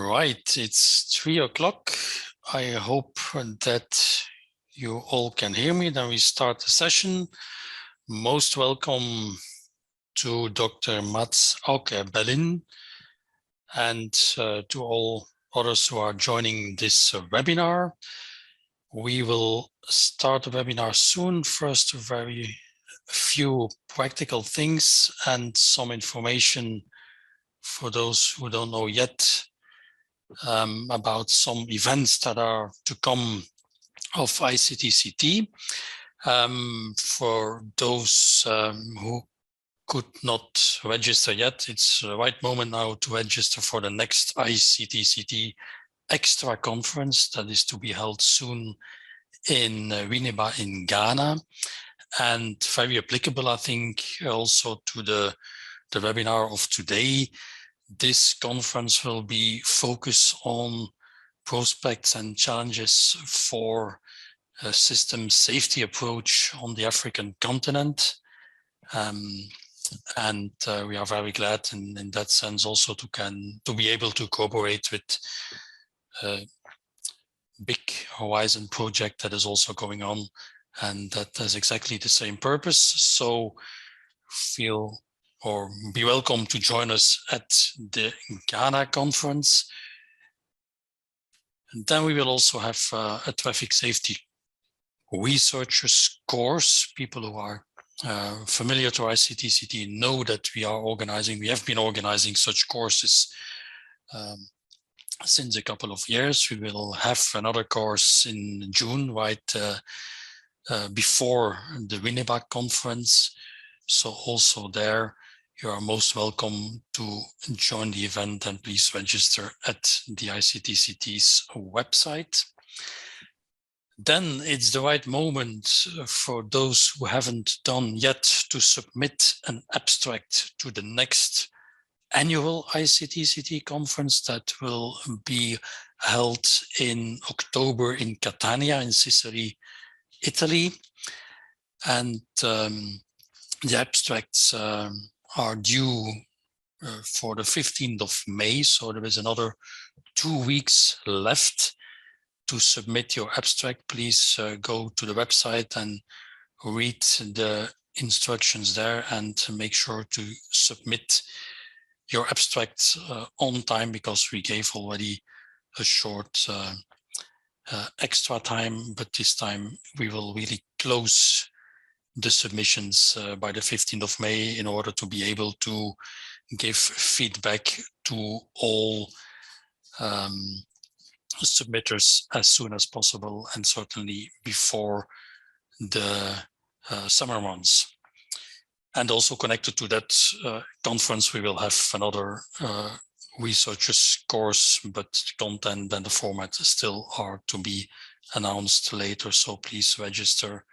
Right, it's 3 o'clock. I hope that you all can hear me. Then we start the session. Most welcome to Dr. Matts-Åke Belin and to all others who are joining this webinar. We will start the webinar soon. First, very few practical things and some information for those who don't know yet. About some events that are to come of ICTCT. For those who could not register yet, it's the right moment now to register for the next ICTCT extra conference that is to be held soon in Winneba in Ghana, and very applicable, I think, also to the webinar of today. This conference will be focused on prospects and challenges for a system safety approach on the African continent. We are very glad in that sense also to be able to cooperate with a big Horizon project that is also going on, and that has exactly the same purpose. So feel or be welcome to join us at the Ghana conference. And then we will also have a traffic safety researchers course. People who are familiar to ICTCT know that we have been organizing such courses since a couple of years. We will have another course in June, right before the Winneba conference. So also there, you are most welcome to join the event, and please register at the ICTCT's website. Then it's the right moment for those who haven't done yet to submit an abstract to the next annual ICTCT conference that will be held in October in Catania in Sicily, Italy. And the abstracts are due for the 15th of May, so there is another 2 weeks left to submit your abstract. Please go to the website and read the instructions there, and make sure to submit your abstract on time, because we gave already a short extra time, but this time we will really close the submissions by the 15th of May in order to be able to give feedback to all submitters as soon as possible, and certainly before the summer months. And also connected to that conference, we will have another researchers course, but the content and the format still are to be announced later. So please register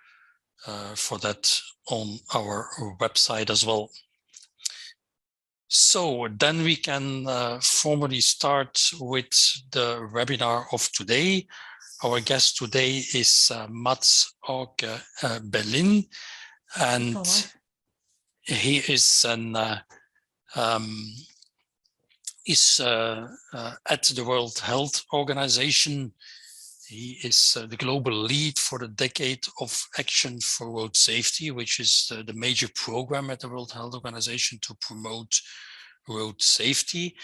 for that on our website as well. So then we can formally start with the webinar of today. Our guest today is Matts-Åke Belin, and he is at the World Health Organization. He is the global lead for the Decade of Action for Road Safety, which is the major program at the World Health Organization to promote road safety.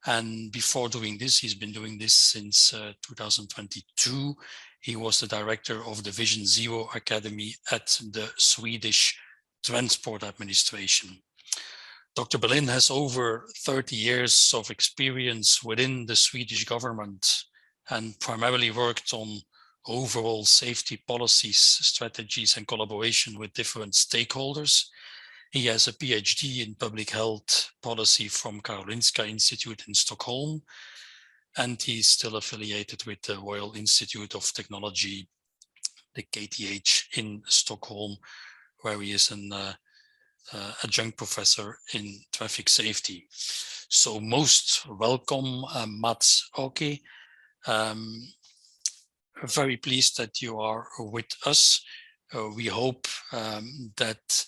And before doing this, he's been doing this since 2022. He was the director of the Vision Zero Academy at the Swedish Transport Administration. Dr. Belin has over 30 years of experience within the Swedish government, and primarily worked on overall safety policies, strategies, and collaboration with different stakeholders. He has a PhD in public health policy from Karolinska Institute in Stockholm, and he's still affiliated with the Royal Institute of Technology, the KTH in Stockholm, where he is an adjunct professor in traffic safety. So most welcome, Matts-Åke. Very pleased that you are with us. We hope that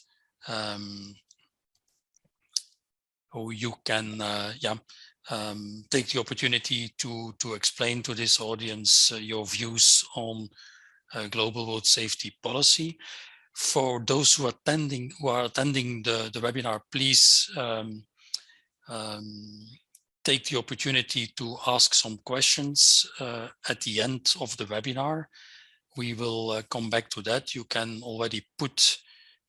you can take the opportunity to explain to this audience your views on global road safety policy. For those who are attending the webinar, please take the opportunity to ask some questions at the end of the webinar. We will come back to that. You can already put,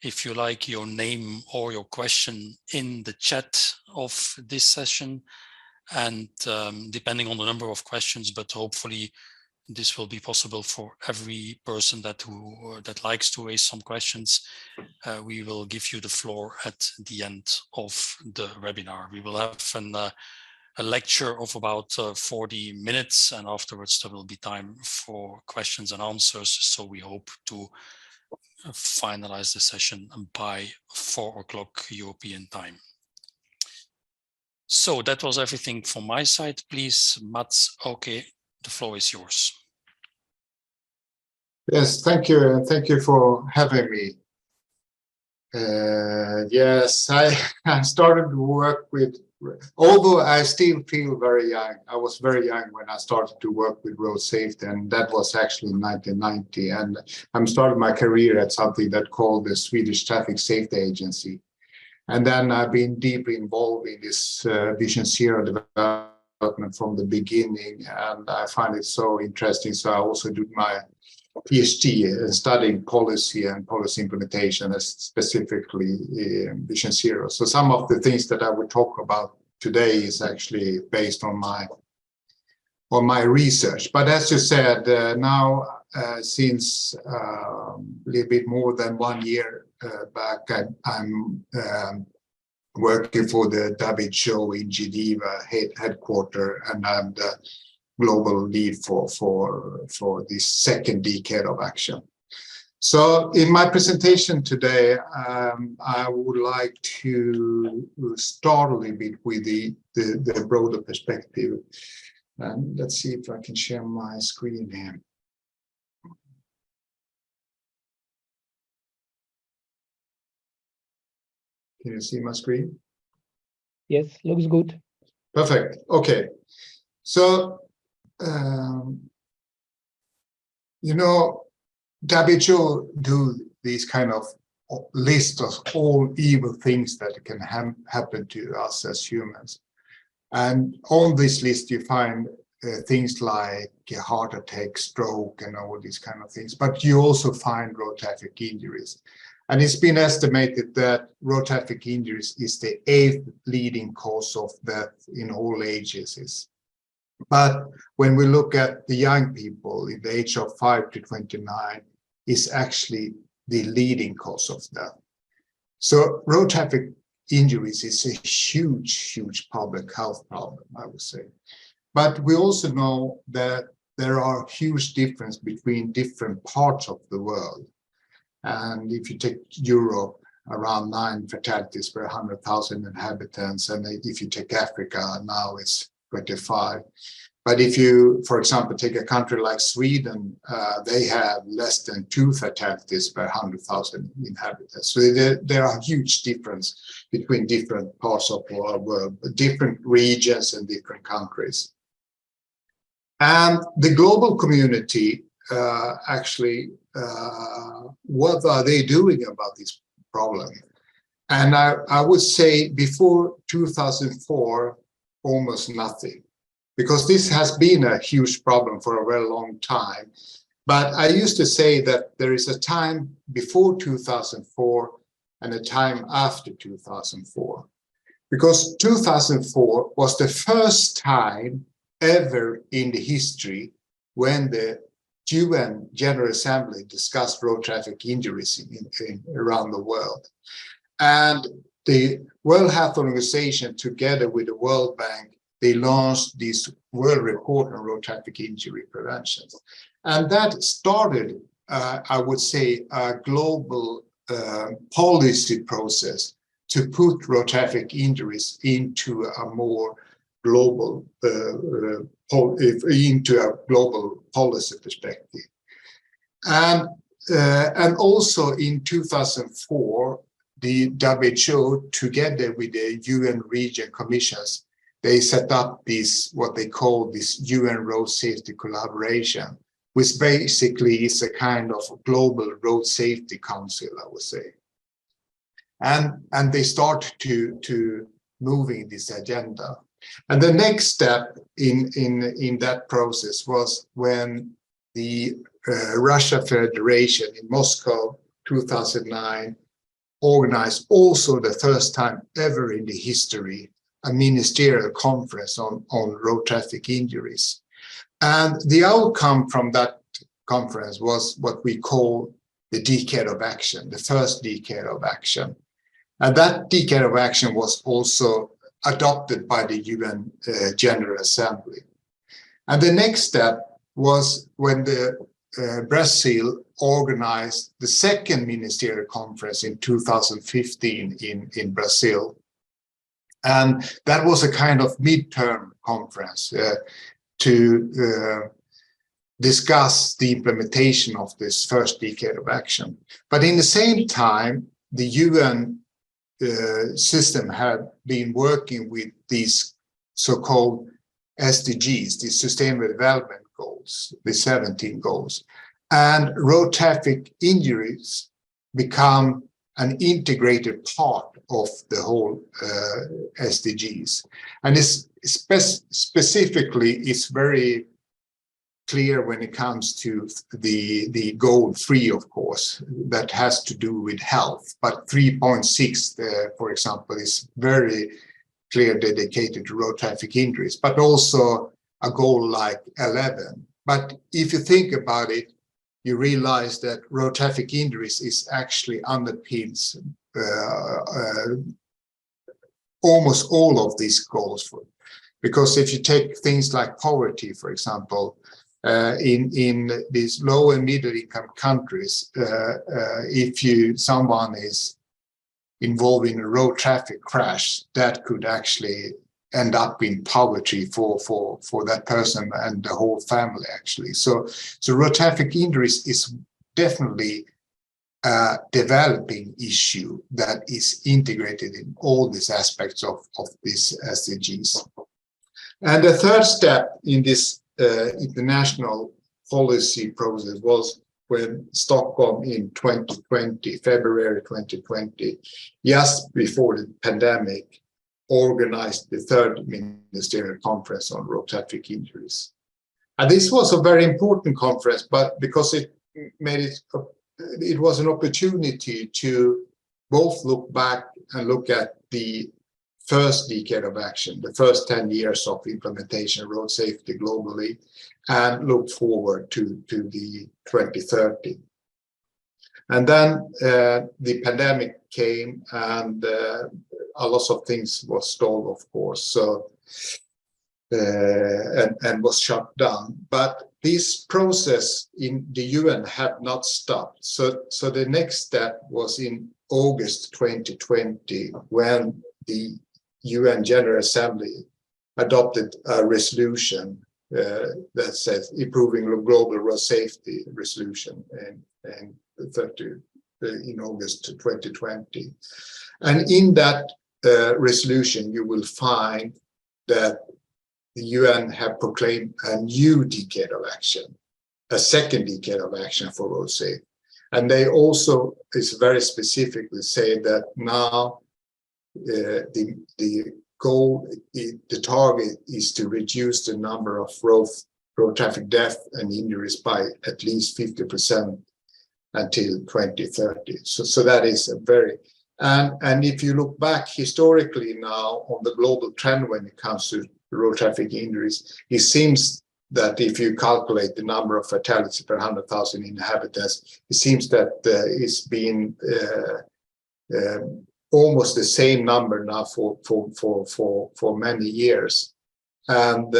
if you like, your name or your question in the chat of this session. And depending on the number of questions, but hopefully this will be possible for every person that likes to raise some questions. We will give you the floor at the end of the webinar. We will have a lecture of about 40 minutes, and afterwards there will be time for questions and answers. So we hope to finalize the session by 4 o'clock European time. So that was everything from my side. Please, Matts-Åke, the floor is yours. Yes, thank you, and thank you for having me. Yes, I started to work with, although I still feel very young. I was very young when I started to work with road safety, and that was actually in 1990. And I started my career at something that called the Swedish Traffic Safety Agency. And then I've been deeply involved in this Vision Zero development from the beginning, and I find it so interesting. So I also do my PhD studying policy and policy implementation, as specifically Vision Zero. So some of the things that I would talk about today is actually based on my research. But as you said, now since a little bit more than 1 year back, I'm working for the WHO in Geneva headquarters, and I'm the global lead for this second decade of action. So in my presentation today, I would like to start a little bit with the broader perspective. And let's see if I can share my screen here. Can you see my screen? Yes, looks good. Perfect. Okay. So, you know, WHO do these kind of list of all evil things that can happen to us as humans. And on this list, you find things like heart attack, stroke, and all these kind of things. But you also find road traffic injuries. And it's been estimated that road traffic injuries is the 8th leading cause of death in all ages. But when we look at the young people in the age of 5 to 29, is actually the leading cause of death. So road traffic injuries is a huge public health problem, I would say. But we also know that there are huge differences between different parts of the world. And if you take Europe, around 9 fatalities per 100,000 inhabitants, and if you take Africa, now it's 25. But if you, for example, take a country like Sweden, they have less than 2 fatalities per 100,000 inhabitants. So there are huge differences between different parts of our world, different regions and different countries. And the global community actually, what are they doing about this problem? And I would say before 2004, almost nothing, because this has been a huge problem for a very long time. But I used to say that there is a time before 2004 and a time after 2004, because 2004 was the first time ever in the history when the UN General Assembly discussed road traffic injuries around the world. And the World Health Organization, together with the World Bank, they launched this World Report on Road Traffic Injury Prevention. And that started, I would say, a global policy process to put road traffic injuries into a more global policy perspective. And also in 2004, the WHO, together with the UN region commissions, they set up this, what they call this UN road safety collaboration, which basically is a kind of global road safety council, I would say. And they start to moving this agenda. And the next step in that process was when the Russia Federation in Moscow, 2009, organized also the first time ever in the history a ministerial conference on road traffic injuries. And the outcome from that conference was what we call the decade of action, the first decade of action. And that decade of action was also adopted by the UN General Assembly. And the next step was when the Brazil organized the second ministerial conference in 2015 in Brazil. And that was a kind of midterm conference to discuss the implementation of this first decade of action. But in the same time, the UN system had been working with these so-called SDGs, the Sustainable Development Goals, the 17 goals. And road traffic injuries become an integrated part of the whole SDGs. And it's specifically, it's very clear when it comes to the goal 3, of course, that has to do with health. But 3.6, for example, is very clear dedicated to road traffic injuries, but also a goal like 11. But if you think about it, you realize that road traffic injuries is actually underpins almost all of these goals. Because if you take things like poverty, for example, in these low and middle income countries, if someone is involved in a road traffic crash, that could actually end up in poverty for that person and the whole family, actually. So road traffic injuries is definitely a developing issue that is integrated in all these aspects of these SDGs. And the third step in this international policy process was when Stockholm in 2020, February 2020, just before the pandemic, organized the third ministerial conference on road traffic injuries. And this was a very important conference, but because it was an opportunity to both look back and look at the first decade of action, the first 10 years of implementation of road safety globally, and look forward to the 2030. And then the pandemic came, and a lot of things was stalled, of course, so and was shut down. But this process in the UN had not stopped. So the next step was in August 2020, when the UN General Assembly adopted a resolution that says improving global road safety resolution in August 2020. And in that resolution, you will find that the UN have proclaimed a new decade of action, a second decade of action for road safety. And they also very specifically say that now the goal, the target is to reduce the number of road traffic deaths and injuries by at least 50% until 2030. So that is a very, and if you look back historically now on the global trend when it comes to road traffic injuries, it seems that if you calculate the number of fatalities per 100,000 inhabitants, it seems that it's been almost the same number now for many years. And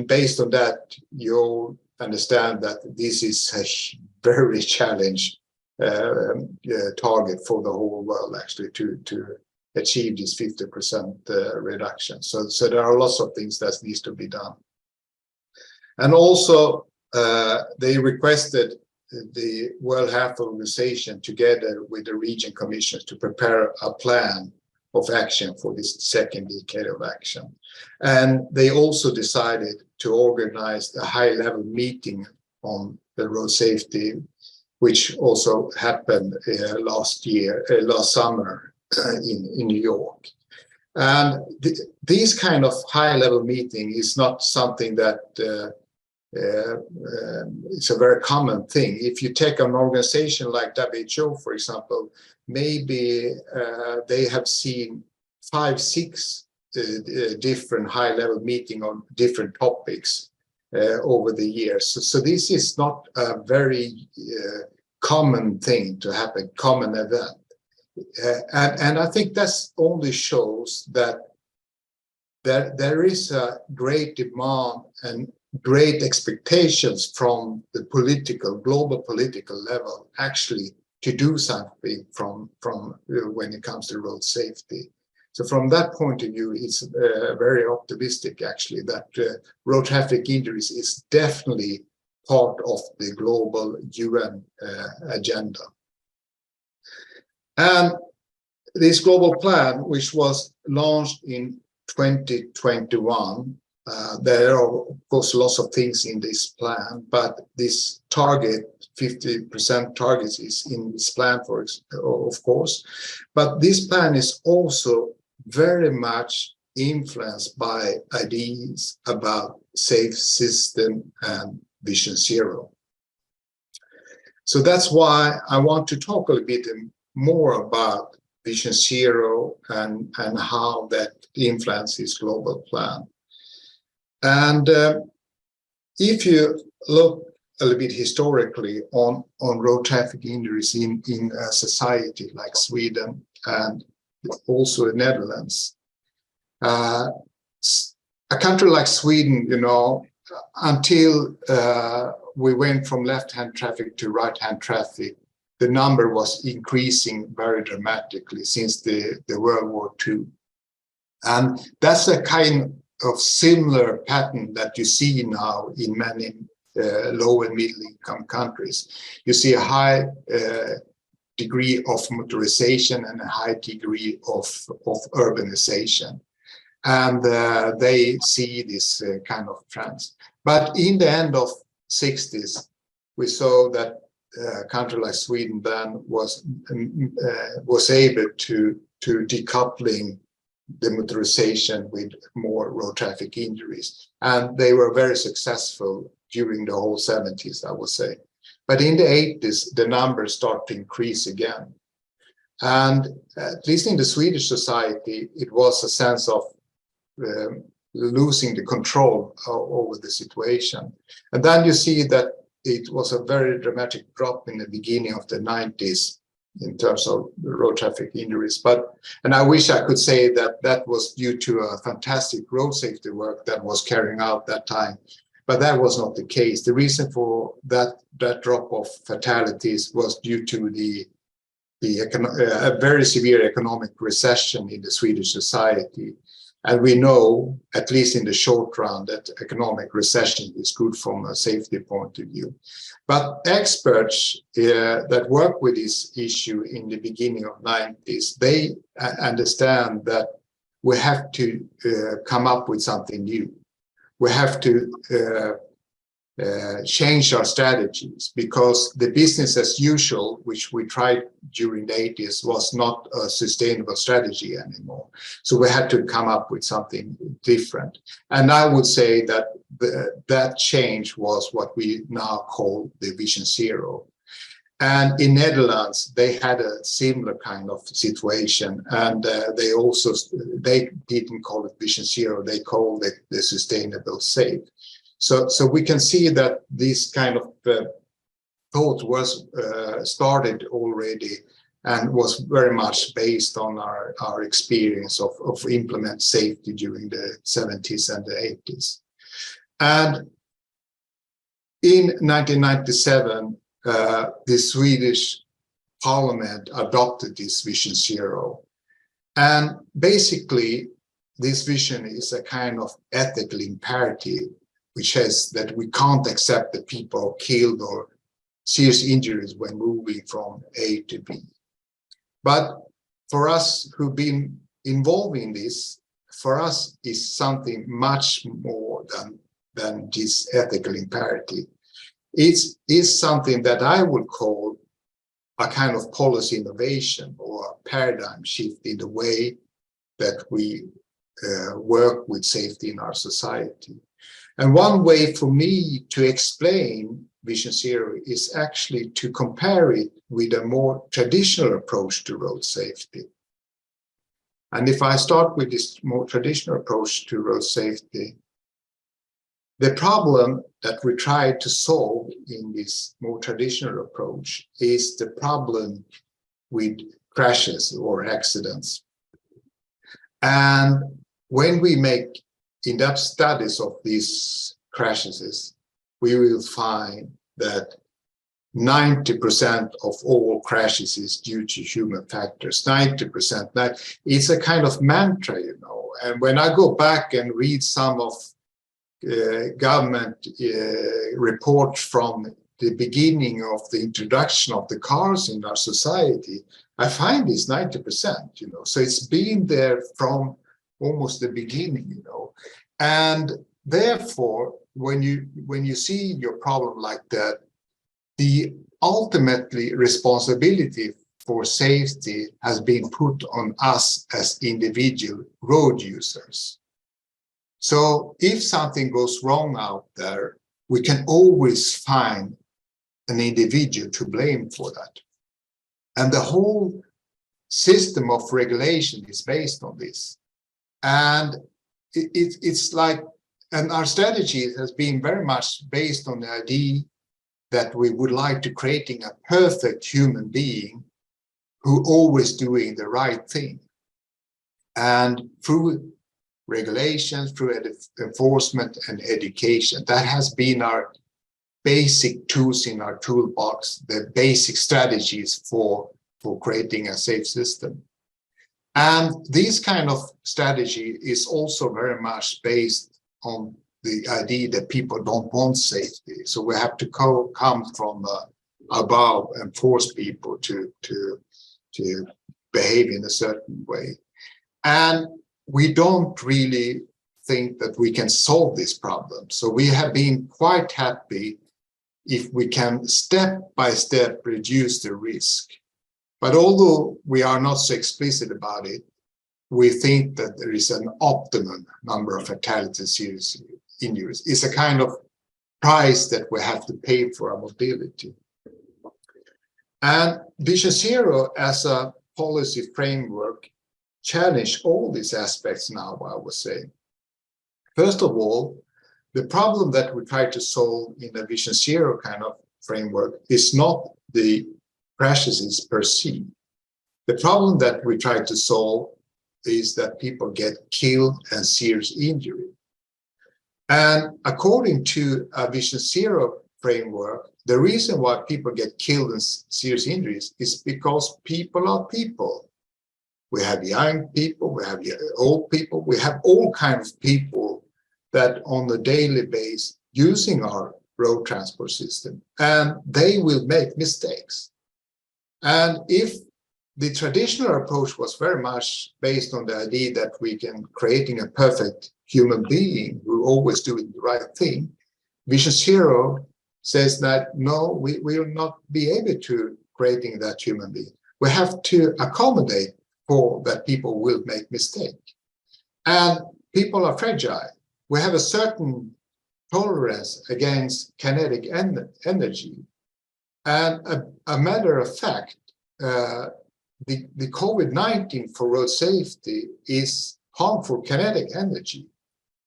based on that, you'll understand that this is a very challenging target for the whole world, actually, to achieve this 50% reduction. So there are lots of things that needs to be done. And also, they requested the World Health Organization together with the region commissions to prepare a plan of action for this second decade of action. And they also decided to organize a high-level meeting on the road safety, which also happened last summer in New York. And these kind of high-level meeting is not something that it's a very common thing. If you take an organization like WHO, for example, maybe they have seen 5-6 different high-level meetings on different topics over the years. So this is not a very common thing to happen, common event. And I think that only shows that there is a great demand and great expectations from the global political level actually to do something from when it comes to road safety. So from that point of view, it's very optimistic actually that road traffic injuries is definitely part of the global UN agenda. And this global plan, which was launched in 2021, there are, of course, lots of things in this plan, but this target, 50% targets, is in this plan, of course. But this plan is also very much influenced by ideas about safe system and Vision Zero. So that's why I want to talk a little bit more about Vision Zero and how that influences global plan. And if you look a little bit historically on road traffic injuries in a society like Sweden and also the Netherlands, a country like Sweden, you know, until we went from left-hand traffic to right-hand traffic, the number was increasing very dramatically since the World War II. And that's a kind of similar pattern that you see now in many low and middle income countries. You see a high degree of motorization and a high degree of urbanization. And they see this kind of trends. But in the end of 60s, we saw that a country like Sweden then was able to decoupling the motorization with more road traffic injuries. And they were very successful during the whole 70s, I would say. But in the 80s, the numbers start to increase again. And at least in the Swedish society, it was a sense of losing the control over the situation. And then you see that it was a very dramatic drop in the beginning of the 90s in terms of road traffic injuries. And I wish I could say that that was due to a fantastic road safety work that was carrying out that time. But that was not the case. The reason for that drop of fatalities was due to a very severe economic recession in the Swedish society. And we know, at least in the short run, that economic recession is good from a safety point of view. But experts that work with this issue in the beginning of the 90s, they understand that we have to come up with something new. We have to change our strategies, because the business as usual, which we tried during the 80s, was not a sustainable strategy anymore. So we had to come up with something different. And I would say that that change was what we now call the Vision Zero. And in Netherlands, they had a similar kind of situation, and they didn't call it Vision Zero, they called it the Sustainable Safe. So we can see that this kind of thought was started already and was very much based on our experience of implement safety during the 70s and the 80s. And in 1997, the Swedish Parliament adopted this Vision Zero. And basically, this vision is a kind of ethical imperative, which says that we can't accept that people are killed or serious injuries when moving from A to B. But for us who've been involved in this, for us is something much more than this ethical imperative. It is something that I would call a kind of policy innovation or a paradigm shift in the way that we work with safety in our society. And one way for me to explain Vision Zero is actually to compare it with a more traditional approach to road safety. And if I start with this more traditional approach to road safety, the problem that we try to solve in this more traditional approach is the problem with crashes or accidents. And when we make in-depth studies of these crashes, we will find that 90% of all crashes is due to human factors, 90%. That it's a kind of mantra, you know. And when I go back and read some of government reports from the beginning of the introduction of the cars in our society, I find it's 90%, you know. So it's been there from almost the beginning, you know. And therefore, when you see your problem like that, the ultimately responsibility for safety has been put on us as individual road users. So if something goes wrong out there, we can always find an individual to blame for that. And the whole system of regulation is based on this. And it's like, and our strategy has been very much based on the idea that we would like to creating a perfect human being who always doing the right thing. And through regulations, through enforcement and education, that has been our basic tools in our toolbox, the basic strategies for creating a safe system. And this kind of strategy is also very much based on the idea that people don't want safety. So we have to come from above and force people to behave in a certain way. And we don't really think that we can solve this problem. So we have been quite happy if we can step by step reduce the risk. But although we are not so explicit about it, we think that there is an optimum number of fatalities, serious injuries. It's a kind of price that we have to pay for our mobility. And Vision Zero as a policy framework challenge all these aspects now, I would say. First of all, the problem that we try to solve in a Vision Zero kind of framework is not the crashes per se. The problem that we try to solve is that people get killed and serious injury. And according to a Vision Zero framework, the reason why people get killed and serious injuries is because people are people. We have young people, we have old people, we have all kinds of people that on a daily basis using our road transport system, and they will make mistakes. And if the traditional approach was very much based on the idea that we can creating a perfect human being who always doing the right thing, Vision Zero says that no, we will not be able to creating that human being. We have to accommodate for that people will make mistakes. And people are fragile. We have a certain tolerance against kinetic energy. And a matter of fact, the COVID-19 for road safety is harmful kinetic energy.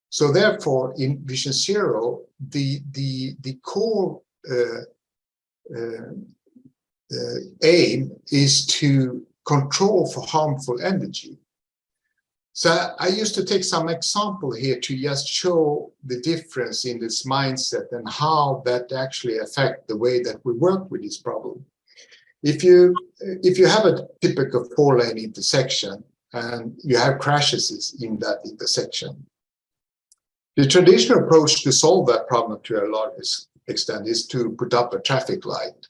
So therefore, in Vision Zero, the core aim is to control for harmful energy. So I used to take some example here to just show the difference in this mindset and how that actually affects the way that we work with this problem. If you have a typical 4-lane intersection and you have crashes in that intersection, the traditional approach to solve that problem to a large extent is to put up a traffic light.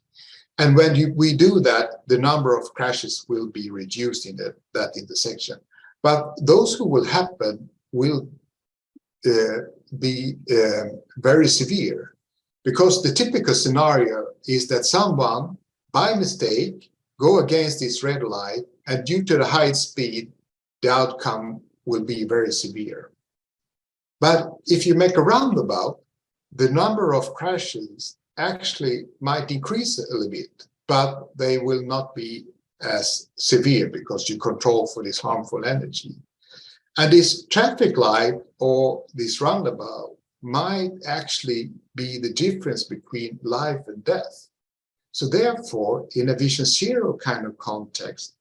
And when we do that, the number of crashes will be reduced in that intersection. But those who will happen will be very severe, because the typical scenario is that someone, by mistake, go against this red light, and due to the high speed, the outcome will be very severe. But if you make a roundabout, the number of crashes actually might increase a little bit, but they will not be as severe because you control for this harmful energy. And this traffic light or this roundabout might actually be the difference between life and death. So therefore, in a Vision Zero kind of context,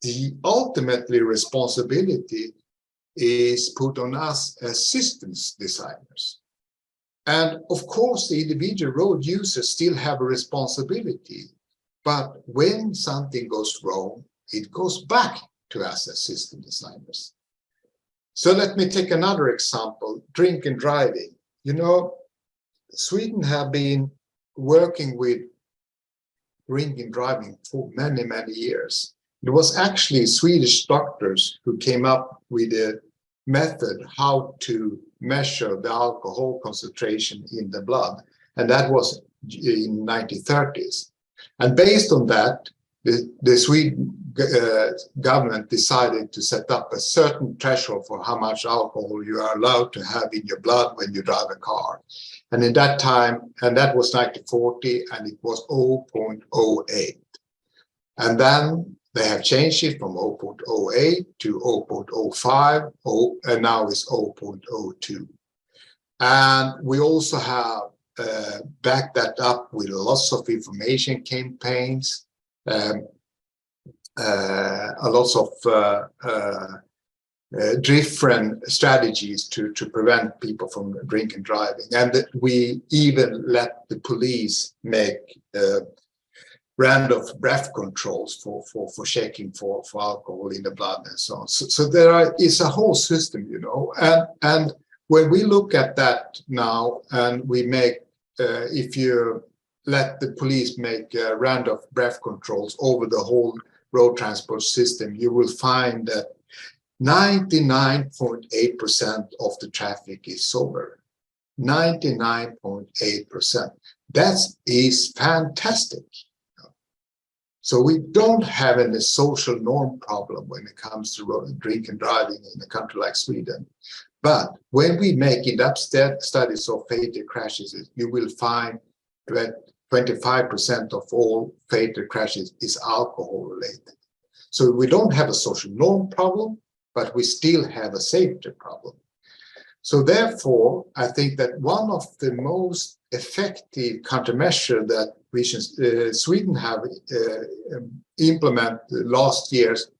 the ultimately responsibility is put on us as systems designers. And of course, the individual road users still have a responsibility. But when something goes wrong, it goes back to us as system designers. So let me take another example, drink and driving. You know, Sweden have been working with drink and driving for many, many years. It was actually Swedish doctors who came up with a method how to measure the alcohol concentration in the blood. And that was in 1930s. And based on that, the Sweden government decided to set up a certain threshold for how much alcohol you are allowed to have in your blood when you drive a car. And in that time, and that was 1940, and it was 0.08. And then they have changed it from 0.08 to 0.05, and now it's 0.02. And we also have backed that up with lots of information campaigns, lots of different strategies to prevent people from drink and driving. And we even let the police make random breath controls for checking for alcohol in the blood and so on. So there is a whole system, you know. And when we look at that now, and we make, if you let the police make random breath controls over the whole road transport system, you will find that 99.8% of the traffic is sober. 99.8%. That is fantastic. So we don't have any social norm problem when it comes to drink and driving in a country like Sweden. But when we make in-depth studies of fatal crashes, you will find that 25% of all fatal crashes is alcohol related. So we don't have a social norm problem, but we still have a safety problem. So therefore, I think that one of the most effective countermeasure that Sweden have implemented last years,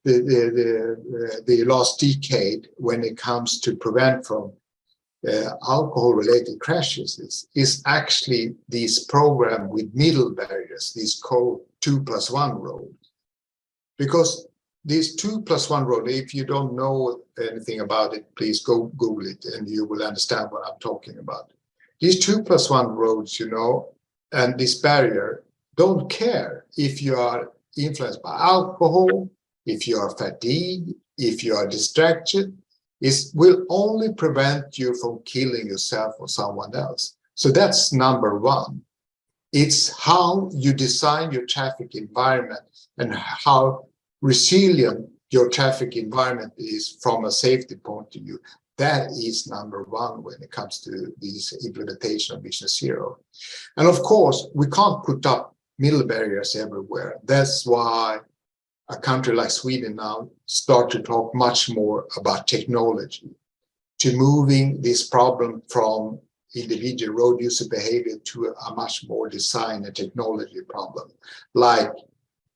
the last decade, when it comes to prevent from alcohol-related crashes, is actually this program with middle barriers, this called 2+1 road. Because this 2+1 road, if you don't know anything about it, please go Google it and you will understand what I'm talking about. These 2+1 roads, you know, and this barrier don't care if you are influenced by alcohol, if you are fatigued, if you are distracted. It will only prevent you from killing yourself or someone else. So that's number one. It's how you design your traffic environment and how resilient your traffic environment is from a safety point of view. That is number one when it comes to this implementation of Vision Zero. And of course, we can't put up middle barriers everywhere. That's why a country like Sweden now start to talk much more about technology, to moving this problem from individual road user behavior to a much more design and technology problem, like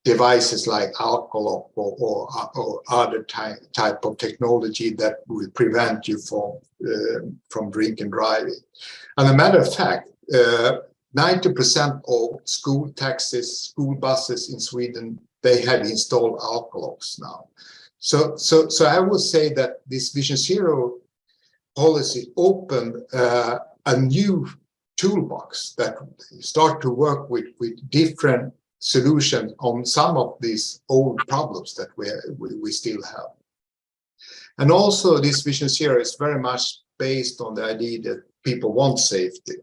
devices like alcohol or other type of technology that will prevent you from drink and driving. And a matter of fact, 90% of school taxis, school buses in Sweden, they have installed alcologs now. So I would say that this Vision Zero policy opened a new toolbox that start to work with different solutions on some of these old problems that we still have. And also this Vision Zero is very much based on the idea that people want safety.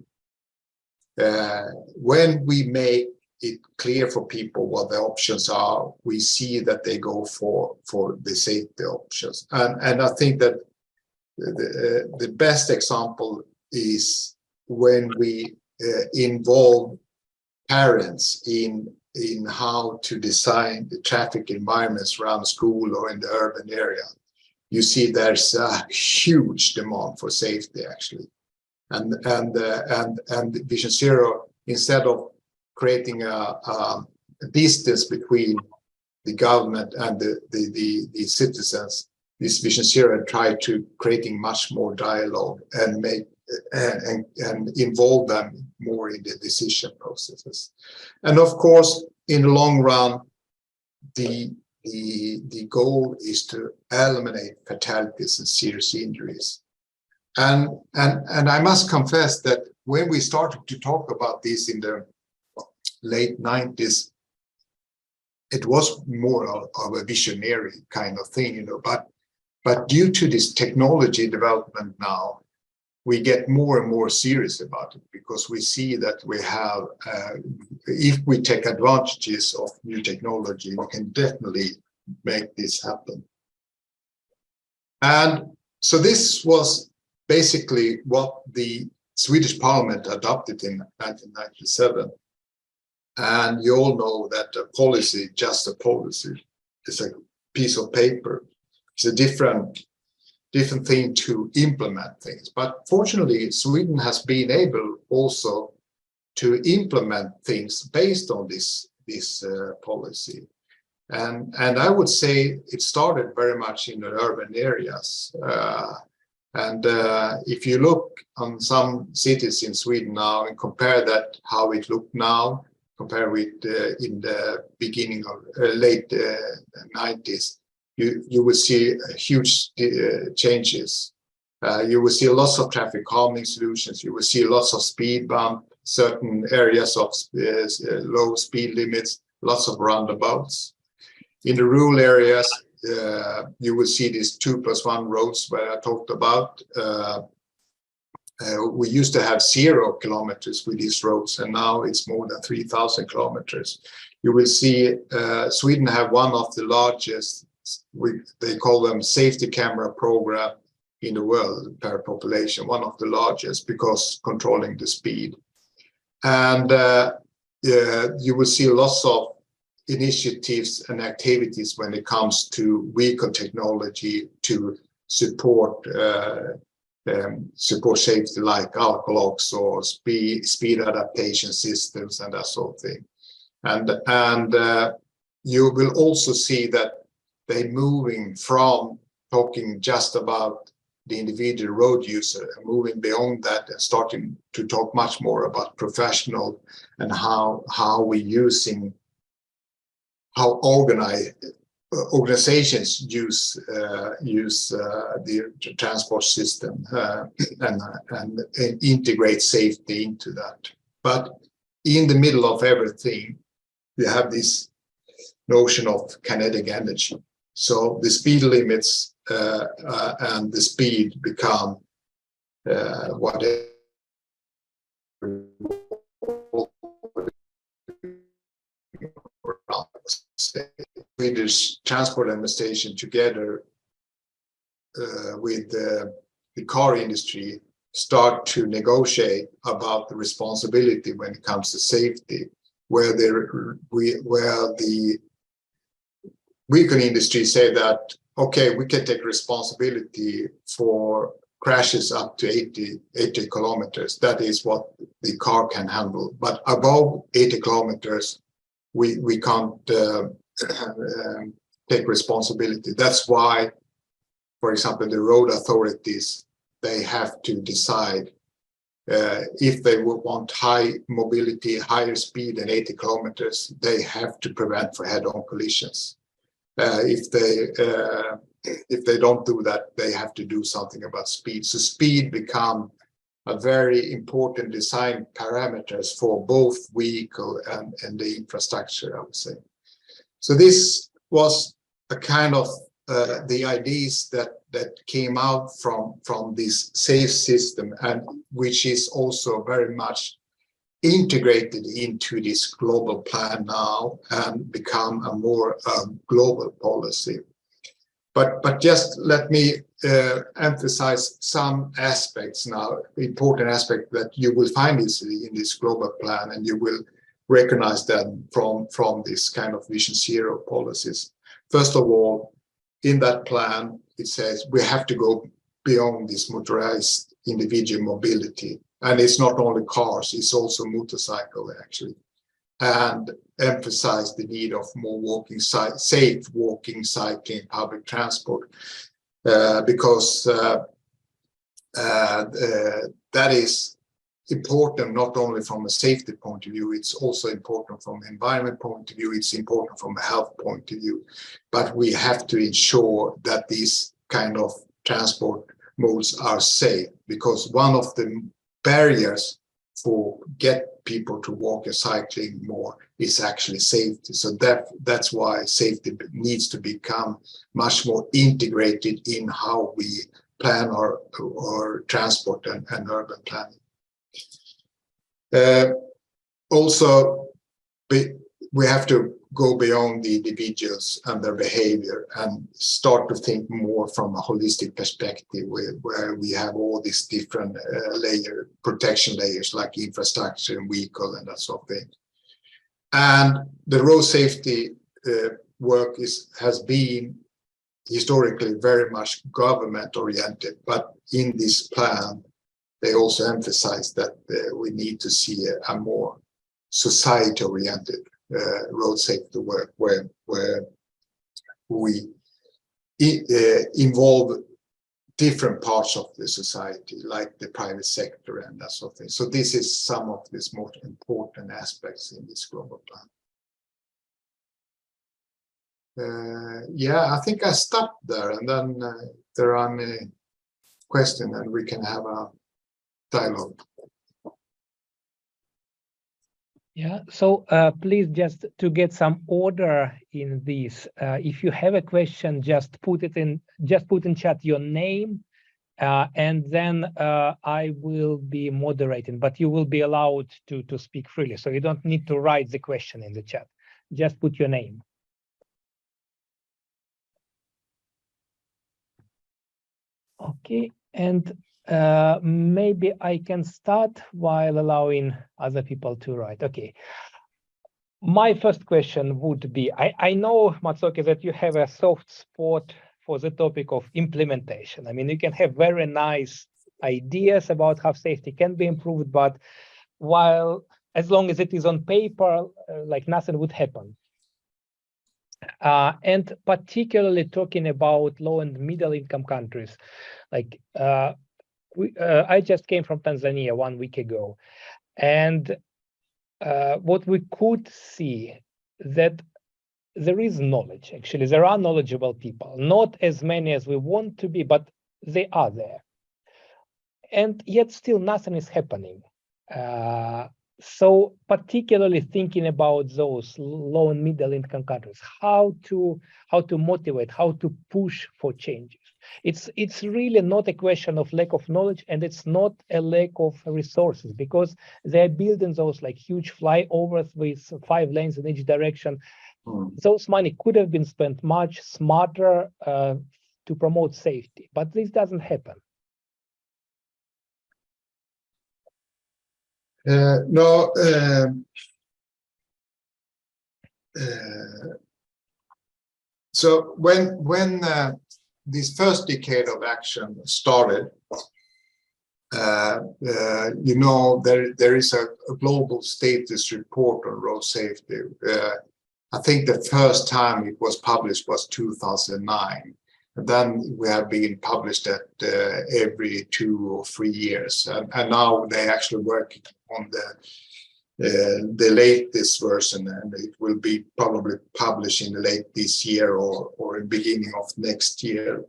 When we make it clear for people what the options are, we see that they go for the safety options. And I think that the best example is when we involve parents in how to design the traffic environments around school or in the urban area. You see there's a huge demand for safety actually. And Vision Zero, instead of creating a distance between the government and the citizens, this Vision Zero tried to creating much more dialogue and make and involve them more in the decision processes. And of course, in the long run, the goal is to eliminate fatalities and serious injuries. And I must confess that when we started to talk about this in the late 90s, it was more of a visionary kind of thing, you know, but due to this technology development now, we get more and more serious about it because we see that we have, if we take advantages of new technology, we can definitely make this happen. And so this was basically what the Swedish Parliament adopted in 1997. And you all know that a policy, just a policy, is a piece of paper. It's a different thing to implement things. But fortunately, Sweden has been able also to implement things based on this policy. And I would say it started very much in the urban areas. If you look on some cities in Sweden now and compare that how it looked now, compare with in the beginning of late 90s, you will see huge changes. You will see lots of traffic calming solutions. You will see lots of speed bump, certain areas of low speed limits, lots of roundabouts. In the rural areas, you will see these 2+1 roads where I talked about. We used to have 0 kilometers with these roads, and now it's more than 3,000 kilometers. You will see Sweden have one of the largest, they call them safety camera program in the world per population, one of the largest because controlling the speed. And you will see lots of initiatives and activities when it comes to vehicle technology to support safety, like alcohol locks or speed adaptation systems and that sort of thing. And you will also see that they're moving from talking just about the individual road user and moving beyond that and starting to talk much more about professional and how we're using, how organizations use the transport system and integrate safety into that. But in the middle of everything, you have this notion of kinetic energy. So the speed limits and the speed become whatever Swedish Transport Administration together with the car industry start to negotiate about the responsibility when it comes to safety, where the vehicle industry say that, okay, we can take responsibility for crashes up to 80 kilometers. That is what the car can handle. But above 80 kilometers, we can't take responsibility. That's why, for example, the road authorities, they have to decide if they would want high mobility, higher speed than 80 kilometers, they have to prevent for head-on collisions. If they don't do that, they have to do something about speed. So speed become are very important design parameters for both vehicle and the infrastructure, I would say. So this was a kind of the ideas that came out from this safe system, and which is also very much integrated into this global plan now and become a more global policy. But just let me emphasize some aspects now, important aspects that you will find in this global plan, and you will recognize them from this kind of Vision Zero policies. First of all, in that plan, it says we have to go beyond this motorized individual mobility. And it's not only cars, it's also motorcycle actually. And emphasize the need of more safe walking, cycling, public transport, because that is important not only from a safety point of view, it's also important from an environment point of view, it's important from a health point of view. But we have to ensure that these kind of transport modes are safe, because one of the barriers for get people to walk and cycling more is actually safety. So that's why safety needs to become much more integrated in how we plan our transport and urban planning. Also, we have to go beyond the individuals and their behavior and start to think more from a holistic perspective where we have all these different protection layers like infrastructure and vehicle and that sort of thing. And the road safety work has been historically very much government oriented, but in this plan, they also emphasize that we need to see a more society oriented road safety work where we involve different parts of the society, like the private sector and that sort of thing. So this is some of these most important aspects in this global plan. Yeah, I think I stopped there, and then if there are any questions, and we can have a dialogue. Yeah, so please, just to get some order in this, if you have a question, just put in chat your name, and then I will be moderating, but you will be allowed to speak freely. So you don't need to write the question in the chat. Just put your name. Okay, and maybe I can start while allowing other people to write. Okay. My first question would be, I know, Matts-Åke, that you have a soft spot for the topic of implementation. I mean, you can have very nice ideas about how safety can be improved, but as long as it is on paper, like nothing would happen. And particularly talking about low and middle income countries, like I just came from Tanzania 1 week ago, and what we could see that there is knowledge. Actually, there are knowledgeable people, not as many as we want to be, but they are there. And yet still nothing is happening. So particularly thinking about those low and middle income countries, how to motivate, how to push for changes. It's really not a question of lack of knowledge, and it's not a lack of resources, because they're building those like huge flyovers with 5 lanes in each direction. Those money could have been spent much smarter to promote safety, but this doesn't happen. No. So when this first decade of action started, you know, there is a global status report on road safety. I think the first time it was published was 2009. And then we have been published at every 2 or 3 years, and now they actually work on the latest version, and it will be probably published in late this year or in beginning of next year.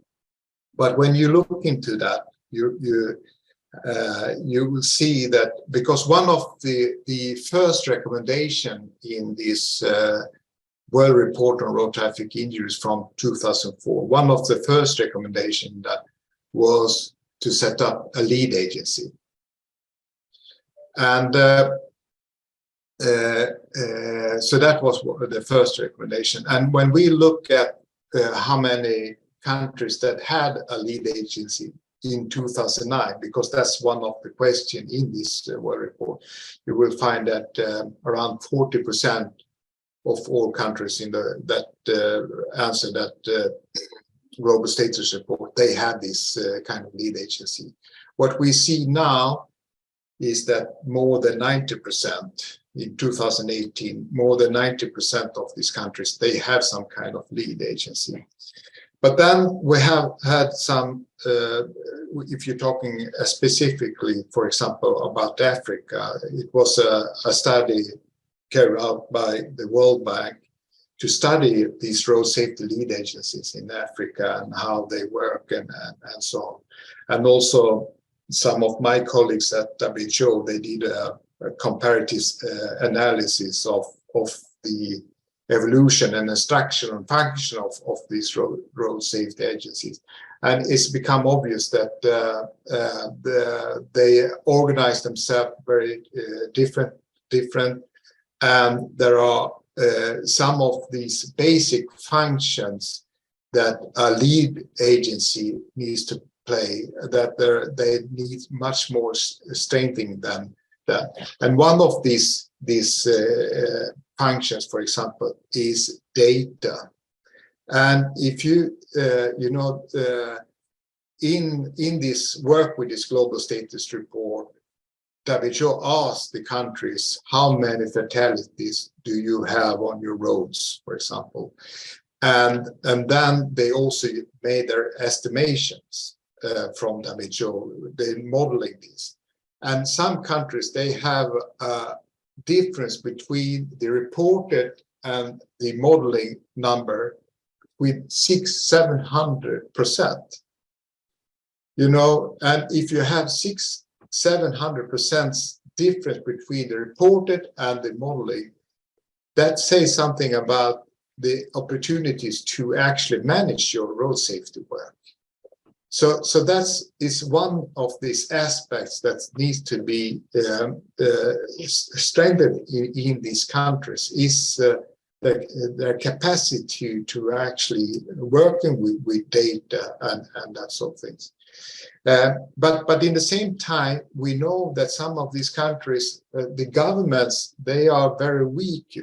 But when you look into that, you will see that because one of the first recommendation in this World Report on Road Traffic Injuries from 2004, one of the first recommendation that was to set up a lead agency. And so that was the first recommendation. And when we look at how many countries that had a lead agency in 2009, because that's one of the questions in this World Report, you will find that around 40% of all countries in that answer that global status report, they had this kind of lead agency. What we see now is that more than 90% in 2018, more than 90% of these countries, they have some kind of lead agency. But then we have had some, if you're talking specifically, for example, about Africa, it was a study carried out by the World Bank to study these road safety lead agencies in Africa and how they work and so on. And also some of my colleagues at WHO, they did a comparative analysis of the evolution and the structure and function of these road safety agencies. And it's become obvious that they organize themselves very different. And there are some of these basic functions that a lead agency needs to play, that they need much more strengthening than that. And one of these functions, for example, is data. And if you in this work with this global status report, WHO asked the countries, how many fatalities do you have on your roads, for example? And then they also made their estimations from WHO, they're modeling this. And some countries, they have a difference between the reported and the modeling number with 600-700%. And if you have 600-700% difference between the reported and the modeling, that says something about the opportunities to actually manage your road safety work. So that is one of these aspects that needs to be strengthened in these countries, is their capacity to actually working with data and that sort of things. But in the same time, we know that some of these countries, the governments, they are very weak,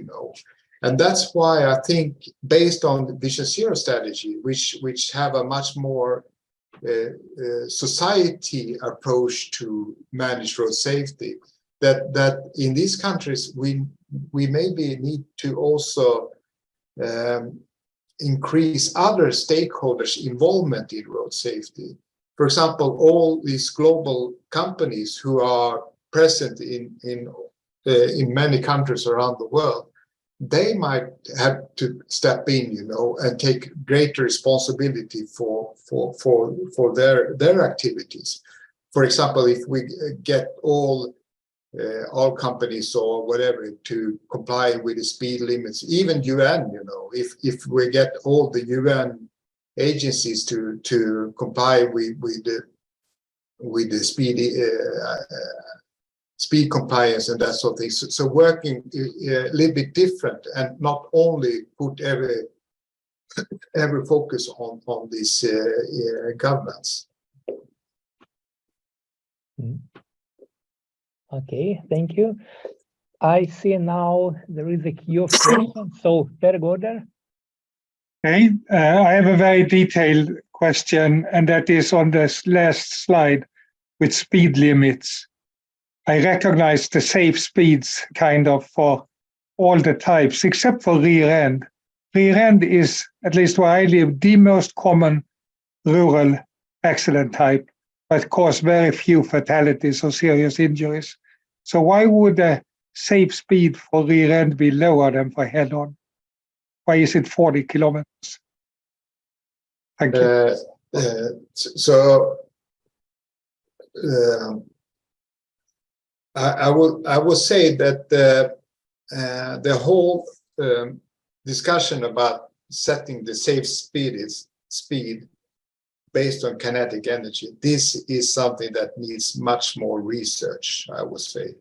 And that's why I think, based on the Vision Zero strategy, which have a much more society approach to manage road safety, that in these countries we maybe need to also increase other stakeholders' involvement in road safety. For example, all these global companies who are present in many countries around the world, they might have to step in, and take greater responsibility for their activities. For example, if we get all companies or whatever to comply with the speed limits, even UN, if we get all the UN agencies to comply with the speed compliance and that sort of thing. So working a little bit different, and not only put every focus on these governments. Okay, thank you. I see now there is a queue of questions. So, Per Gårder. Okay, I have a very detailed question, and that is on this last slide with speed limits. I recognize the safe speeds kind of for all the types, except for rear end. Rear end is, at least where I live, the most common rural accident type, but cause very few fatalities or serious injuries. So why would the safe speed for rear end be lower than for head on? Why is it 40 kilometers? Thank you. So I would say that the whole discussion about setting the safe speed based on kinetic energy, this is something that needs much more research, I would say.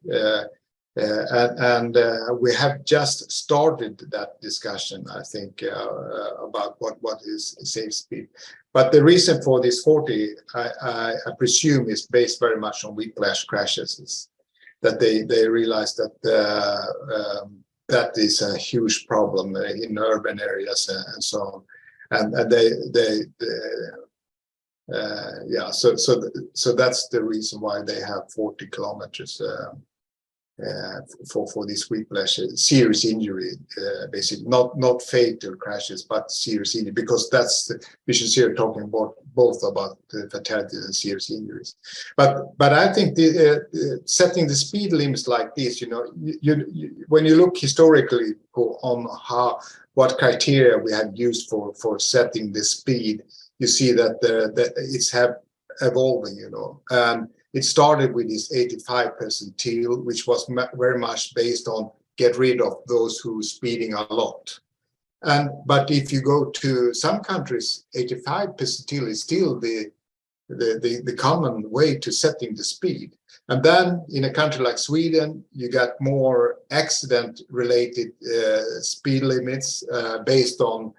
And we have just started that discussion, I think, about what is safe speed. But the reason for this 40, I presume, is based very much on whiplash crashes. That they realized that that is a huge problem in urban areas and so on, and yeah. So that's the reason why they have 40 kilometers for this whiplash, serious injury, basically not fatal crashes, but serious injury, because that's we should see talking about both about fatalities and serious injuries. But I think setting the speed limits like this, when you look historically on what criteria we have used for setting the speed, you see that it's have evolving, and it started with this 85 percentile, which was very much based on get rid of those who are speeding a lot. But if you go to some countries, 85 percentile is still the common way to setting the speed. And then in a country like Sweden, you got more accident-related speed limits based on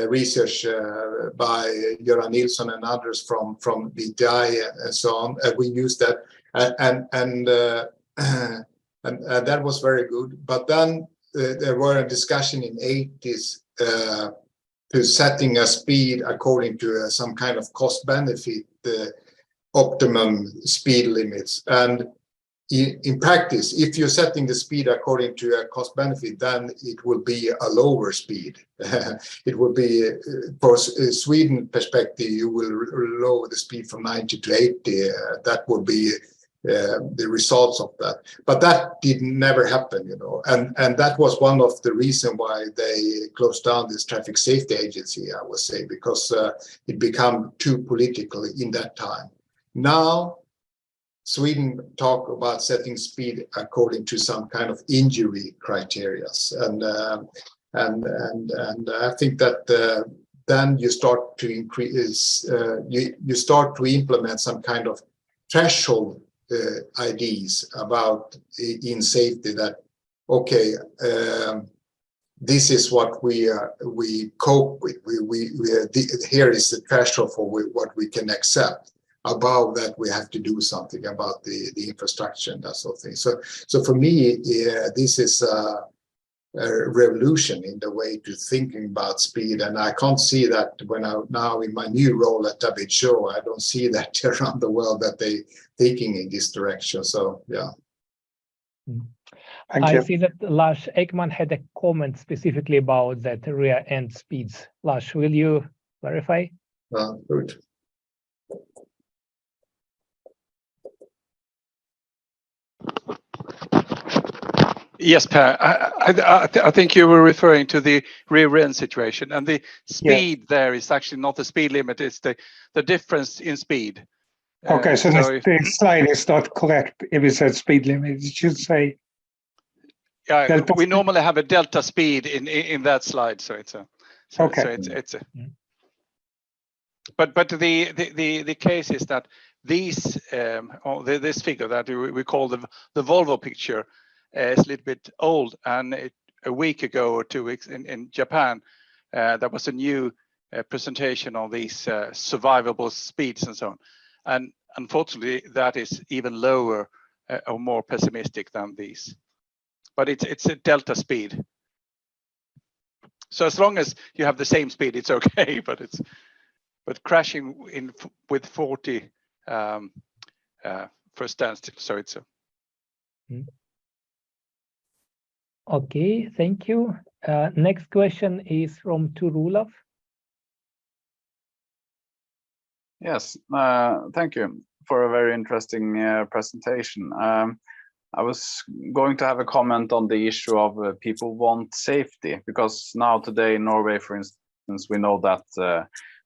research by Göran Nilsson and others from VTI and so on. We used that, and that was very good. But then there were a discussion in 80s to setting a speed according to some kind of cost-benefit optimum speed limits. And in practice, if you're setting the speed according to a cost benefit, then it will be a lower speed. It will be, for Sweden perspective, you will lower the speed from 90 to 80. That would be the results of that. But that did never happen, and that was one of the reasons why they closed down this traffic safety agency, I would say, because it became too political in that time. Now, Sweden talk about setting speed according to some kind of injury criteria, and I think that then you start to increase, you start to implement some kind of threshold ideas about in safety that okay, this is what we cope with. Here is the threshold for what we can accept. Above that, we have to do something about the infrastructure and that sort of thing. So for me, this is a revolution in the way to thinking about speed, and I can't see that when now in my new role at WHO, I don't see that around the world that they thinking in this direction. So yeah. I see that Lars Ekman had a comment specifically about that rear end speeds. Lars, will you clarify? Good. Yes, Per. I think you were referring to the rear end situation, and the speed there is actually not the speed limit; it's the difference in speed. Okay, so the slide is not correct if it says speed limit. It should say. Yeah, we normally have a delta speed in that slide, so it's a. So, okay. So it's a. But the case is that these this figure that we call the Volvo picture. Is a little bit old, and a week ago or 2 weeks in Japan, there was a new presentation on these survivable speeds and so on. And unfortunately, that is even lower or more pessimistic than these. But it's a delta speed. So as long as you have the same speed, it's okay. But crashing with 40 for a standstill. So it's a. Okay, thank you. Next question is from Turulov. Yes, thank you for a very interesting presentation. I was going to have a comment on the issue of people want safety, because now today in Norway, for instance, we know that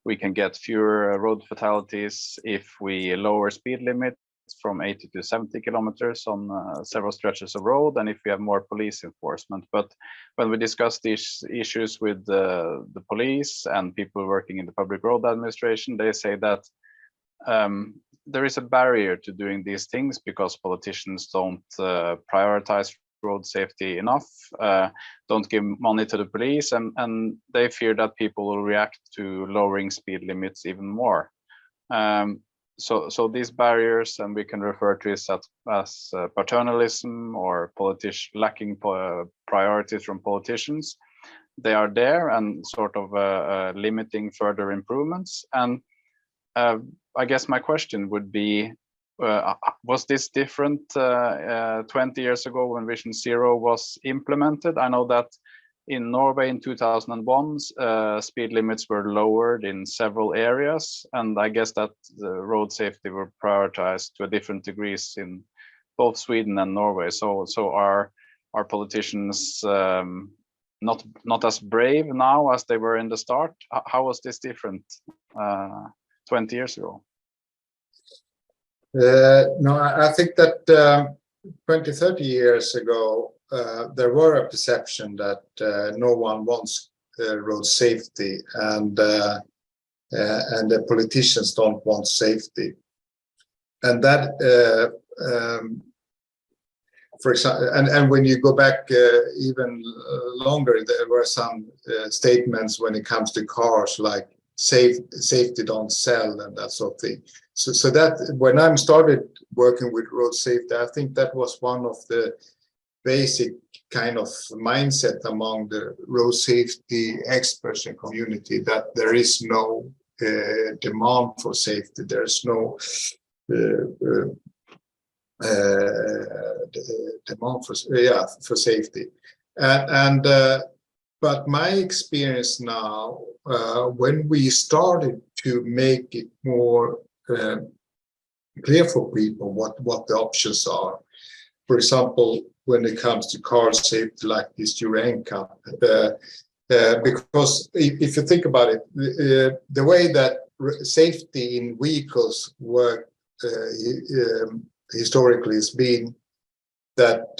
we can get fewer road fatalities if we lower speed limit from 80 to 70 kilometers on several stretches of road, and if we have more police enforcement. But when we discuss these issues with the police and people working in the public road administration, they say that there is a barrier to doing these things because politicians don't prioritize road safety enough, don't give money to the police, and they fear that people will react to lowering speed limits even more. So these barriers, and we can refer to it as paternalism or lacking priorities from politicians, they are there and sort of limiting further improvements. And I guess my question would be, was this different 20 years ago when Vision Zero was implemented? I know that in Norway in 2001, speed limits were lowered in several areas, and I guess that the road safety were prioritized to a different degrees in both Sweden and Norway. So are politicians not as brave now as they were in the start? How was this different 20 years ago? No, I think that 20, 30 years ago, there were a perception that no one wants road safety, and the politicians don't want safety. And that, for example, and when you go back even longer, there were some statements when it comes to cars, like safety don't sell and that sort of thing. So that when I started working with road safety, I think that was one of the basic kind of mindset among the road safety experts and community, that there is no demand for safety. There's no demand for safety. But my experience now, when we started to make it more clear for people what the options are, for example, when it comes to car safety, like this Euro NCAP, because if you think about it, the way that safety in vehicles work historically has been that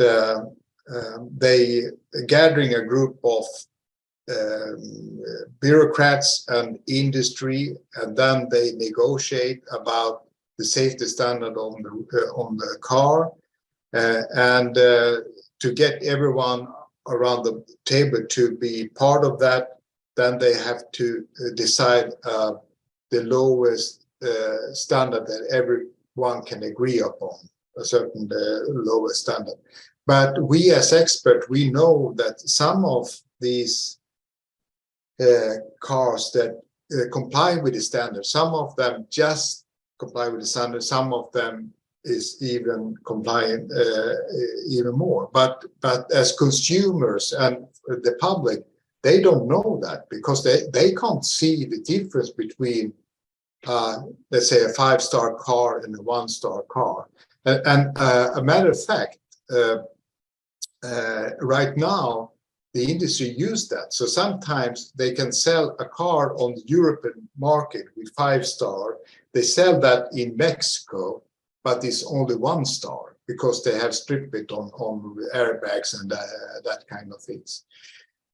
they gathering a group of bureaucrats and industry, and then they negotiate about the safety standard on the car, and to get everyone around the table to be part of that, then they have to decide the lowest standard that everyone can agree upon, a certain lowest standard. But we as experts, we know that some of these cars that comply with the standard, some of them just comply with the standard, some of them is even compliant even more. But as consumers and the public, they don't know that, because they can't see the difference between let's say a 5-star car and a 1-star car. And a matter of fact, right now, the industry use that. So sometimes they can sell a car on the European market with 5-star. They sell that in Mexico, but it's only 1-star because they have stripped it on airbags and that kind of things.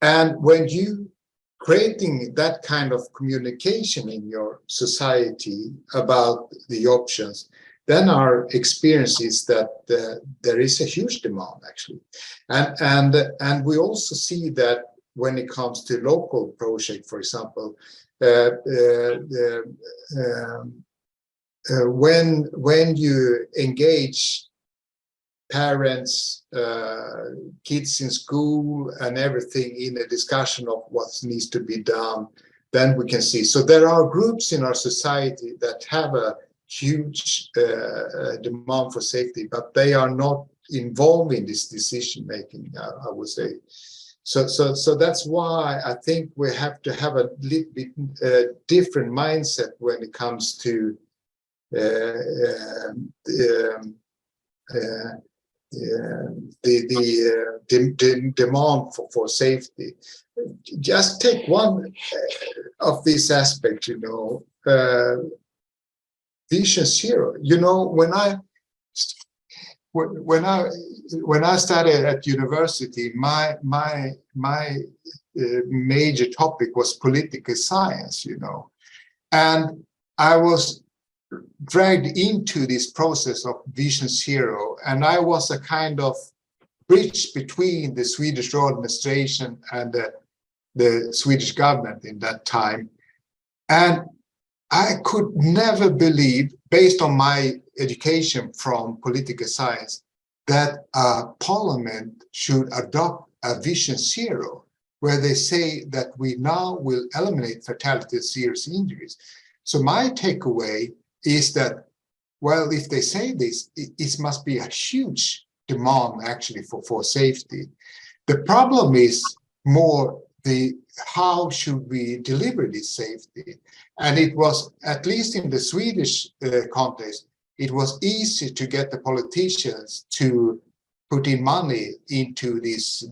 And when you creating that kind of communication in your society about the options, then our experience is that there is a huge demand, actually. And we also see that when it comes to local project, for example, when you engage parents, kids in school and everything in a discussion of what needs to be done, then we can see. So there are groups in our society that have a huge demand for safety, but they are not involved in this decision making, I would say. So that's why I think we have to have a little bit different mindset when it comes to the demand for safety. Just take one of these aspects, Vision Zero. When I when I studied at university, my major topic was political science, you know, and I was dragged into this process of Vision Zero, and I was a kind of bridge between the Swedish Royal Administration and the Swedish government in that time. And I could never believe, based on my education from political science, that Parliament should adopt a Vision Zero, where they say that we now will eliminate fatality and serious injuries. So my takeaway is that, well, if they say this, it must be a huge demand actually for safety. The problem is more how should we deliver this safety? And it was, at least in the Swedish context, it was easy to get the politicians to put in money into this,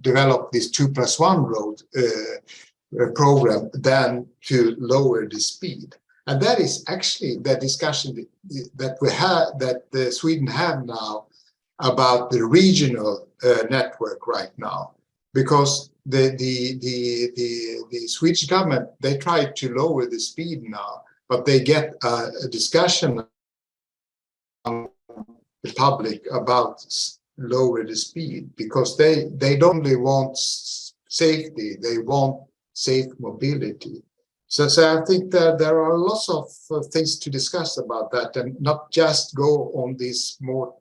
develop this 2+1 road program than to lower the speed. And that is actually the discussion that we have, that Sweden have now about the regional network right now, because the Swedish government, they try to lower the speed now, but they get a discussion on the public about lower the speed, because they don't only want safety, they want safe mobility. So I think that there are lots of things to discuss about that, and not just go on this more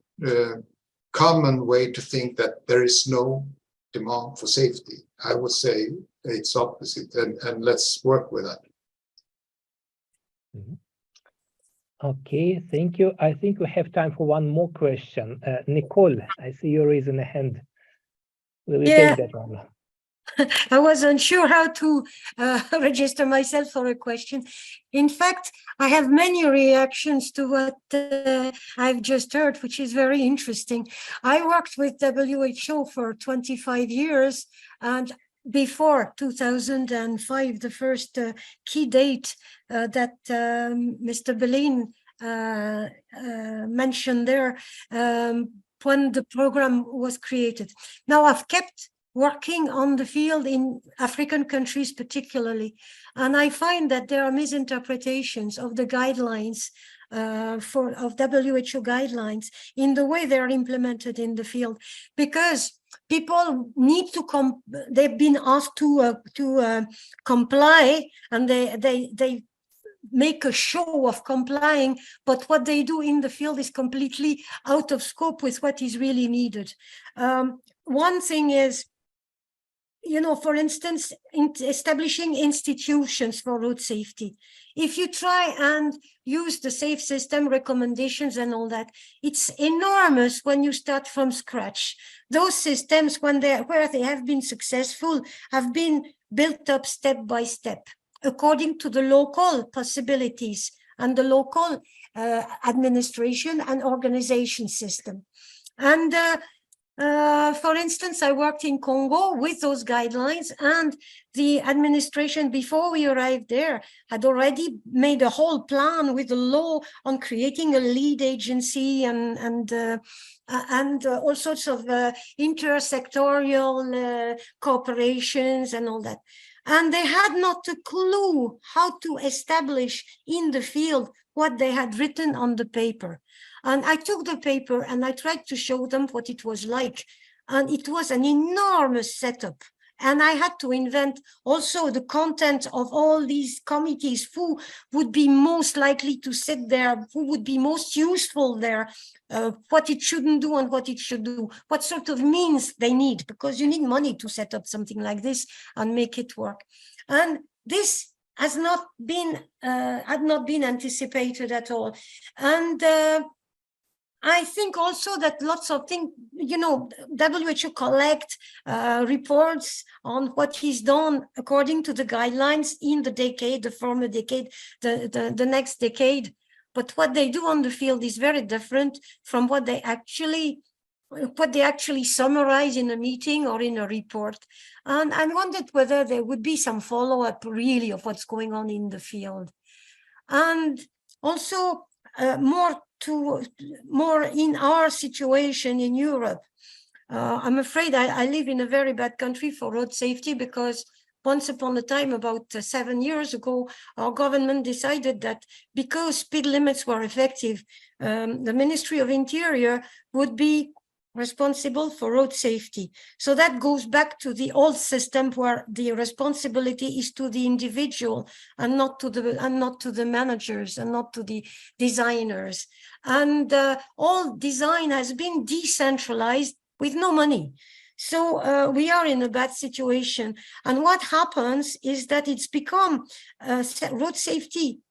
common way to think that there is no demand for safety. I would say it's opposite, and let's work with that. Okay, thank you. I think we have time for one more question. Nicole, I see you raising a hand. Will you take that one? I wasn't sure how to register myself for a question. In fact, I have many reactions to what I've just heard, which is very interesting. I worked with WHO for 25 years, and before 2005, the first key date that Mr. Belin mentioned there, when the program was created. Now I've kept working on the field in African countries particularly, and I find that there are misinterpretations of the guidelines of WHO guidelines in the way they are implemented in the field, because people need to they've been asked to comply, and they make a show of complying, but what they do in the field is completely out of scope with what is really needed. One thing is, you know, for instance, in establishing institutions for road safety. If you try and use the safe system recommendations and all that, it's enormous when you start from scratch. Those systems, where they have been successful, have been built up step by step, according to the local possibilities and the local administration and organization system. And for instance, I worked in Congo with those guidelines, and the administration, before we arrived there, had already made a whole plan with the law on creating a lead agency and all sorts of intersectorial cooperations and all that. And they had not a clue how to establish in the field what they had written on the paper. And I took the paper and I tried to show them what it was like. And it was an enormous setup. And I had to invent also the content of all these committees, who would be most likely to sit there, who would be most useful there, what it shouldn't do and what it should do, what sort of means they need, because you need money to set up something like this and make it work. And this has not been, had not been anticipated at all. And I think also that lots of things, you know, WHO collect reports on what is done according to the guidelines in the decade, the former decade, the next decade. But what they do on the field is very different from what they actually summarize in a meeting or in a report. And I wondered whether there would be some follow-up really of what's going on in the field. And also more to more in our situation in Europe. I'm afraid I live in a very bad country for road safety, because once upon a time, about 7 years ago, our government decided that because speed limits were effective, the Ministry of Interior would be responsible for road safety. So that goes back to the old system where the responsibility is to the individual and not to the managers and not to the designers. And all design has been decentralized with no money. So we are in a bad situation. And what happens is that it's become road safety,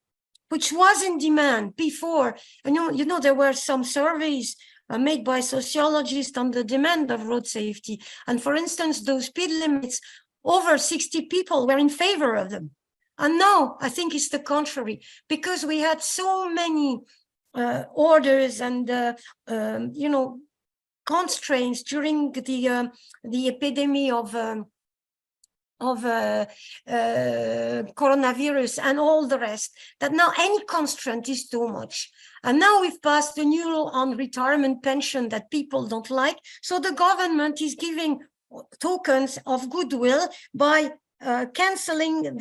which was in demand before. You know, there were some surveys made by sociologists on the demand of road safety. And for instance, those speed limits, over 60 people were in favor of them. And now I think it's the contrary, because we had so many orders and, you know, constraints during the epidemic of coronavirus and all the rest, that now any constraint is too much. And now we've passed a new law on retirement pension that people don't like. So the government is giving tokens of goodwill by canceling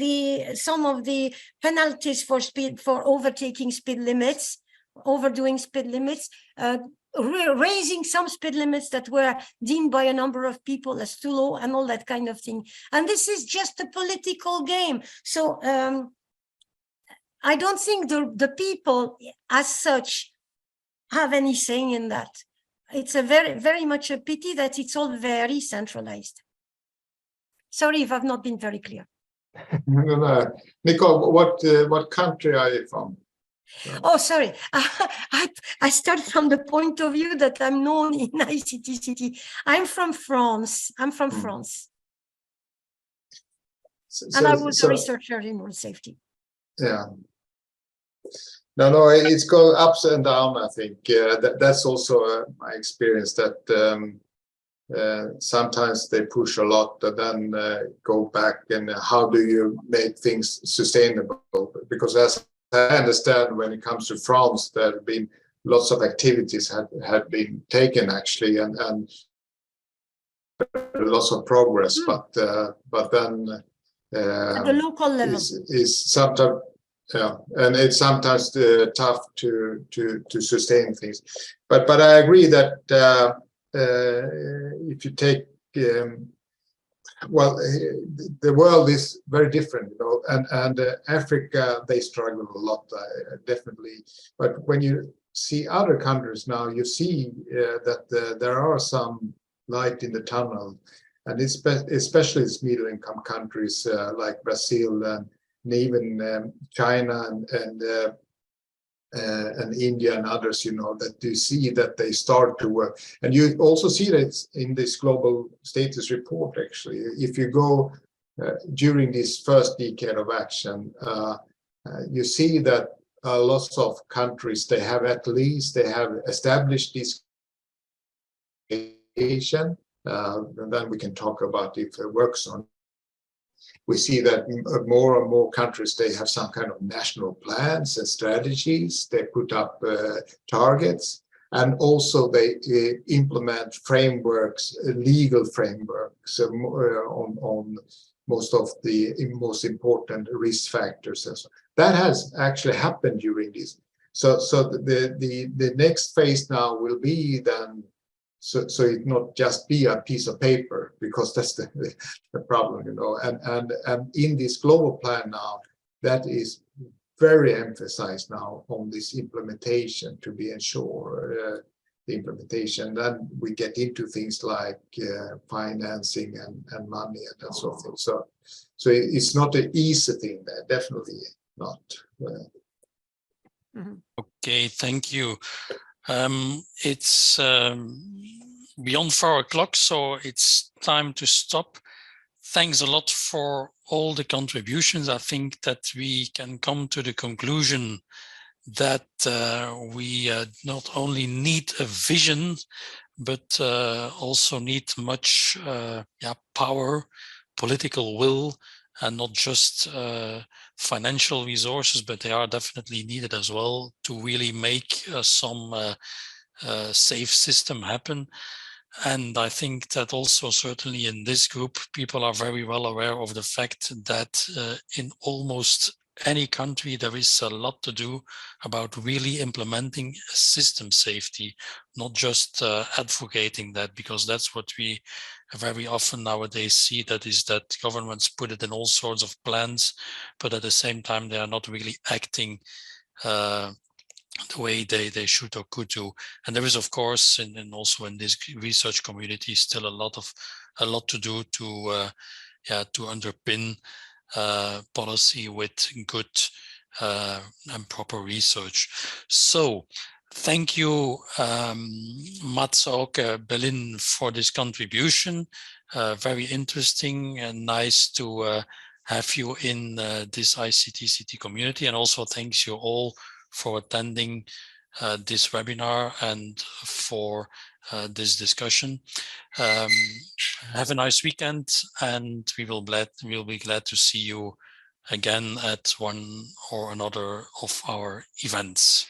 some of the penalties for overtaking speed limits, overdoing speed limits, raising some speed limits that were deemed by a number of people as too low, and all that kind of thing. And this is just a political game. So I don't think the people as such have any saying in that. It's a very much a pity that it's all very centralized. Sorry if I've not been very clear. Nicole, what country are you from? Oh, sorry. I start from the point of view that I'm known in ICTCT. I'm from France. And I was a researcher in road safety. Yeah. No, it's going ups and down, I think. That's also my experience, that sometimes they push a lot and then go back, and how do you make things sustainable? Because as I understand, when it comes to France, there have been lots of activities had been taken actually, and lots of progress, but then at the local level is sometimes, yeah, and it's sometimes tough to sustain things. But I agree that if you take well, the world is very different, you know, and Africa, they struggle a lot, definitely. But when you see other countries now, you see that there are some light in the tunnel, and especially it's middle-income countries like Brazil and even China and India and others, you know, that you see that they start to work. And you also see that in this global status report, actually. If you go during this first decade of action, you see that lots of countries, they have established this and then we can talk about if it works on. We see that more and more countries, they have some kind of national plans and strategies. They put up targets, and also they implement frameworks, legal frameworks on most of the most important risk factors. And so that has actually happened during this. So the next phase now will be then, so it not just be a piece of paper, because that's the problem, you know. And in this global plan now, that is very emphasized now on this implementation to be ensure the implementation. Then we get into things like financing and money and that sort of thing. So it's not an easy thing there, definitely not. Okay, thank you. It's beyond 4 o'clock, so it's time to stop. Thanks a lot for all the contributions. I think that we can come to the conclusion that we not only need a vision, but also need much power, political will, and not just financial resources, but they are definitely needed as well to really make some safe system happen. And I think that also certainly in this group, people are very well aware of the fact that in almost any country, there is a lot to do about really implementing system safety, not just advocating that, because that's what we very often nowadays see, that is that governments put it in all sorts of plans, but at the same time, they are not really acting the way they should or could do. And there is, of course, and also in this research community, still a lot to do to underpin policy with good and proper research. So thank you, Matts-Åke Belin, for this contribution. Very interesting and nice to have you in this ICTCT community. And also thanks you all for attending this webinar and for this discussion. Have a nice weekend, and we'll be glad to see you again at one or another of our events.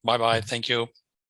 Bye-bye. Thank you.